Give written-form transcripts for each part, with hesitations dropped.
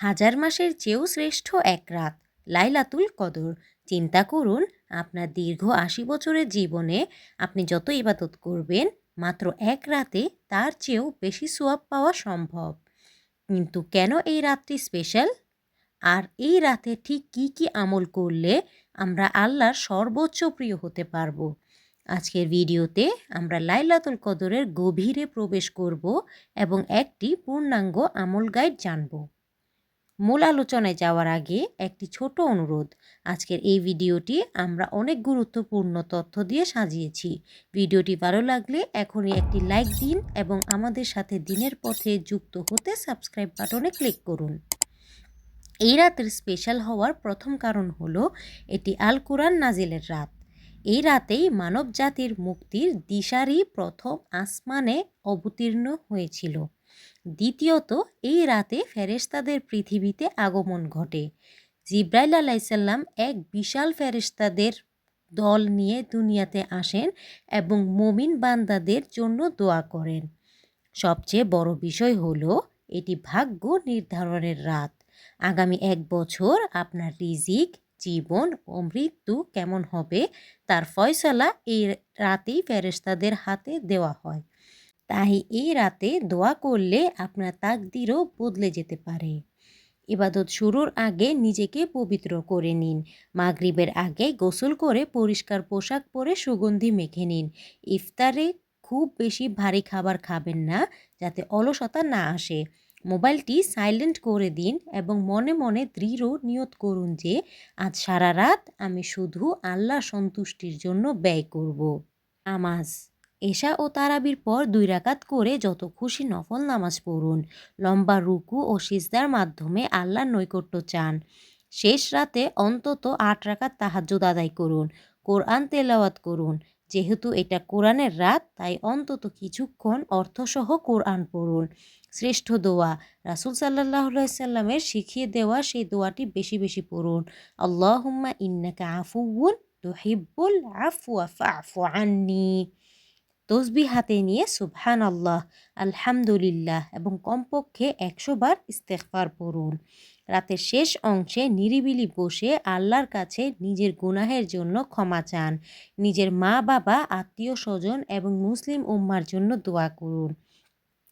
হাজার মাসের চেয়েও শ্রেষ্ঠ এক রাত, লাইলাতুল কদর। চিন্তা করুন, আপনার দীর্ঘ ৮০ বছরের জীবনে আপনি যত ইবাদত করবেন, মাত্র এক রাতে তার চেয়েও বেশি সওয়াব পাওয়া সম্ভব। কিন্তু কেন এই রাতটি স্পেশাল? আর এই রাতে ঠিক কি কি আমল করলে আমরা আল্লাহর সর্বোচ্চ প্রিয় হতে পারবো? আজকের ভিডিওতে আমরা লাইলাতুল কদরের গভীরে প্রবেশ করব এবং একটি পূর্ণাঙ্গ আমল গাইড জানব। মূল আলোচনায় যাওয়ার আগে একটি ছোট অনুরোধ। আজকের এই ভিডিওটি আমরা অনেক গুরুত্বপূর্ণ তথ্য দিয়ে সাজিয়েছি। ভিডিওটি ভালো লাগলে এখনই একটি লাইক দিন এবং আমাদের সাথে দিনের পথে যুক্ত হতে সাবস্ক্রাইব বাটনে ক্লিক করুন। এই রাতের স্পেশাল হওয়ার প্রথম কারণ হলো এটি আল কুরআন নাজিলের রাত। এই রাতেই মানব জাতির মুক্তির দিশারি প্রথম আসমানে অবতীর্ণ হয়েছিল। দ্বিতীয়ত, এই রাতে ফেরেশতাদের পৃথিবীতে আগমন ঘটে। জিব্রাইল আলাইসাল্লাম এক বিশাল ফেরেশতাদের দল নিয়ে দুনিয়াতে আসেন এবং মুমিন বান্দাদের জন্য দোয়া করেন। সবচেয়ে বড় বিষয় হলো এটি ভাগ্য নির্ধারণের রাত। আগামী ১ বছর আপনার রিজিক, জীবন ও মৃত্যু কেমন হবে তার ফয়সালা এই রাতেই ফেরেশতাদের হাতে দেওয়া হয়। তাই এই রাতে দোয়া করলে আপনার তাকদিরও বদলে যেতে পারে। ইবাদত শুরুর আগে নিজেকে পবিত্র করে নিন। মাগরিবের আগে গোসল করে পরিষ্কার পোশাক পরে সুগন্ধি মেখে নিন। ইফতারে খুব বেশি ভারী খাবার খাবেন না, যাতে অলসতা না আসে। মোবাইলটি সাইলেন্ট করে দিন এবং মনে মনে দৃঢ় নিয়ত করুন যে আজ সারা রাত আমি শুধু আল্লাহর সন্তুষ্টির জন্য ব্যয় করব। নামাজ। এশা ও তারাবির পর ২ রাকাত করে যত খুশি নফল নামাজ পড়ুন। লম্বা রুকু ও সিজদার মাধ্যমে আল্লাহর নৈকট্য চান। শেষ রাতে অন্তত ৮ রাকাত তাহাজ্জুদ আদায় করুন। কোরআন তেলাওয়াত করুন। যেহেতু এটা কোরআনের রাত, তাই অন্তত কিছুক্ষণ অর্থসহ কোরআন পড়ুন। শ্রেষ্ঠ দোয়া, রাসূল সাল্লাল্লাহু আলাইহি সাল্লামের শিখিয়ে দেওয়া সেই দোয়াটি বেশি বেশি পড়ুন। আল্লাহুম্মা ইন্নাকা আফুউন তুহিব্বুল আফওয়া ফা'ফু আন্নি। তসবিহ হাতে নিয়ে সুবহানাল্লাহ, আলহামদুলিল্লাহ এবং কমপক্ষে ১০০ বার ইস্তেগফার পড়ুন। রাতের শেষ অংশে নিরিবিলি বসে আল্লাহর কাছে নিজের গুনাহের জন্য ক্ষমা চান। নিজের মা বাবা, আত্মীয় স্বজন এবং মুসলিম উম্মার জন্য দোয়া করুন।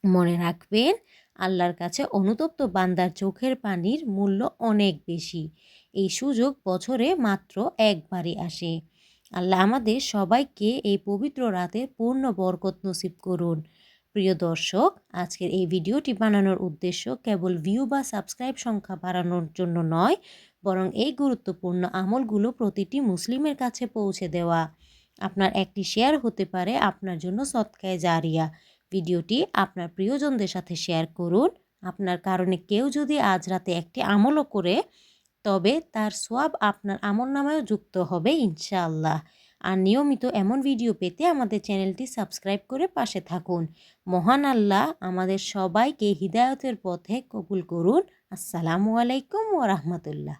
মনে রাখবেন, আল্লাহর কাছে অনুতপ্ত বান্দার চোখের পানির মূল্য অনেক বেশি। এই সুযোগ বছরে মাত্র একবারই আসে। আল্লাহ আমাদের সবাইকে এই পবিত্র রাতে পূর্ণ বরকত নসিব করুন। প্রিয় দর্শক, আজকের এই ভিডিওটি বানানোর উদ্দেশ্য কেবল ভিউ বা সাবস্ক্রাইব সংখ্যা বাড়ানোর জন্য নয়, বরং এই গুরুত্বপূর্ণ আমলগুলো প্রতিটি মুসলিমের কাছে পৌঁছে দেওয়া। আপনার একটি শেয়ার হতে পারে আপনার জন্য সদকায়ে জারিয়া। ভিডিওটি আপনার প্রিয়জনদের সাথে শেয়ার করুন। আপনার কারণে কেউ যদি আজ রাতে একটি আমলও করে, তবে তার সওয়াব আপনার আমলনামায়ও যুক্ত হবে ইনশাআল্লাহ। আর নিয়মিত এমন ভিডিও পেতে আমাদের চ্যানেলটি সাবস্ক্রাইব করে পাশে থাকুন। মহান আল্লাহ আমাদের সবাইকে হিদায়তের পথে কবুল করুন। আসসালামু আলাইকুম ওয়া রাহমাতুল্লাহ।